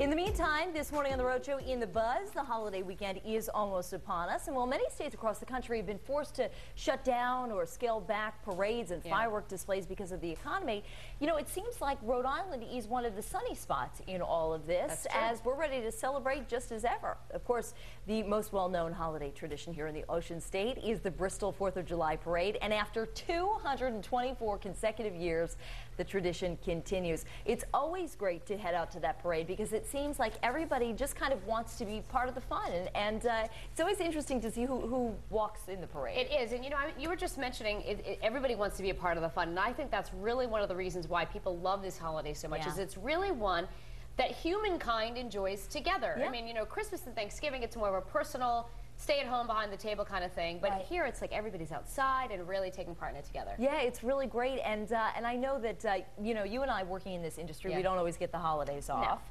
In the meantime, this morning on the Road Show, in the buzz, the holiday weekend is almost upon us. And while many states across the country have been forced to shut down or scale back parades and firework displays because of the economy, you know, it seems like Rhode Island is one of the sunny spots in all of this, as we're ready to celebrate just as ever. Of course, the most well-known holiday tradition here in the Ocean State is the Bristol 4th of July Parade. And after 224 consecutive years, the tradition continues. It's always great to head out to that parade because it seems like everybody just kind of wants to be part of the fun, and it's always interesting to see who walks in the parade. It is, and you know, you were just mentioning everybody wants to be a part of the fun, and I think that's really one of the reasons why people love this holiday so much, is it's really one that humankind enjoys together. I mean, you know, Christmas and Thanksgiving, it's more of a personal, stay at home behind the table kind of thing, but here it's like everybody's outside and really taking part in it together. Yeah, it's really great, and I know that you know, you and I working in this industry, we don't always get the holidays off.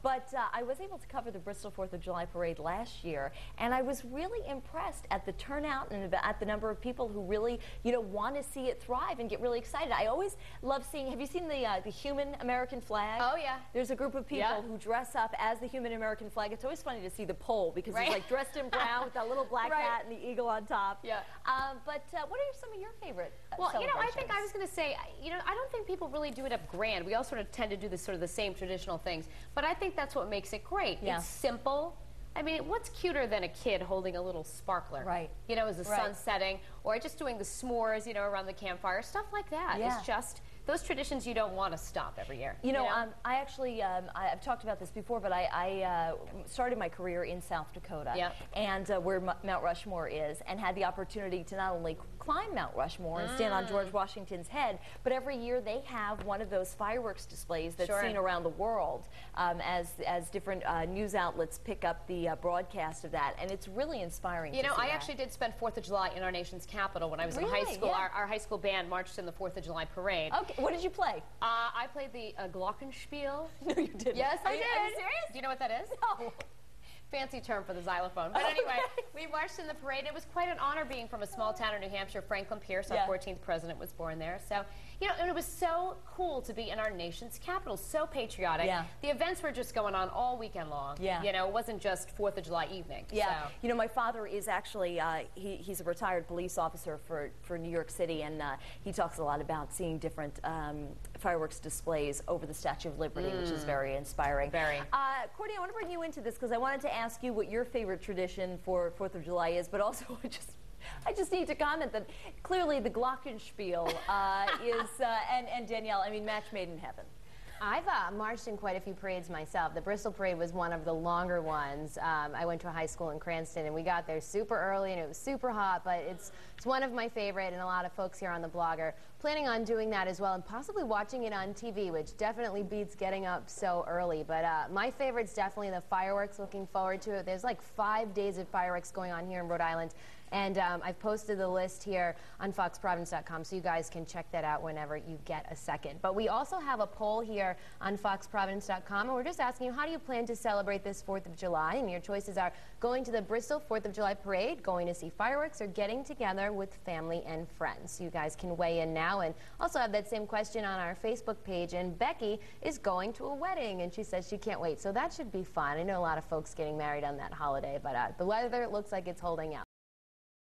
But I was able to cover the Bristol 4th of July Parade last year, and I was really impressed at the turnout and at the number of people who really, you know, want to see it thrive and get really excited. I always love seeing. Have you seen the human American flag? Oh yeah. There's a group of people who dress up as the human American flag. It's always funny to see the pole because it's like dressed in brown with that little black hat and the eagle on top. But what are some of your favorite Well, you know, I think I was going to say, you know, I don't think people really do it up grand. We all sort of tend to do this sort of the same traditional things, but I think that's what makes it great. It's simple. I mean, what's cuter than a kid holding a little sparkler? You know, as the sun's setting, or just doing the s'mores, you know, around the campfire, stuff like that. It's just those traditions you don't want to stop every year. You know, I actually, I've talked about this before, but I started my career in South Dakota, and where Mount Rushmore is, and had the opportunity to not only climb Mount Rushmore and stand on George Washington's head, but every year they have one of those fireworks displays that's seen around the world, as different news outlets pick up the broadcast of that, and it's really inspiring. You know, I actually did spend 4th of July in our nation's capital when I was in high school. Our high school band marched in the 4th of July parade. What did you play? I played the glockenspiel. No, you didn't. Yes, I did. Are you serious? Do you know what that is? No. Fancy term for the xylophone. But anyway, we marched in the parade. It was quite an honor being from a small town in New Hampshire. Franklin Pierce, our 14th president, was born there. So, you know, and it was so cool to be in our nation's capital, so patriotic. The events were just going on all weekend long. You know, it wasn't just 4th of July evening. So. You know, my father is actually, he's a retired police officer for New York City, and he talks a lot about seeing different fireworks displays over the Statue of Liberty, which is very inspiring. Courtney, I want to bring you into this because I wanted to ask you what your favorite tradition for 4th of July is, but also I just need to comment that clearly the glockenspiel is, and Danielle, I mean, match made in heaven. I've marched in quite a few parades myself. The Bristol Parade was one of the longer ones. I went to a high school in Cranston, and we got there super early, and it was super hot, but it's one of my favorite, and a lot of folks here on the blog are planning on doing that as well, and possibly watching it on TV, which definitely beats getting up so early. But my favorite's definitely the fireworks. Looking forward to it. There's like 5 days of fireworks going on here in Rhode Island. And I've posted the list here on foxprovidence.com, so you guys can check that out whenever you get a second. But we also have a poll here on foxprovidence.com, and we're just asking you, how do you plan to celebrate this 4th of July? And your choices are going to the Bristol 4th of July Parade, going to see fireworks, or getting together with family and friends. So you guys can weigh in now, and also have that same question on our Facebook page. And Becky is going to a wedding, and she says she can't wait. So that should be fun. I know a lot of folks getting married on that holiday, but the weather looks like it's holding out.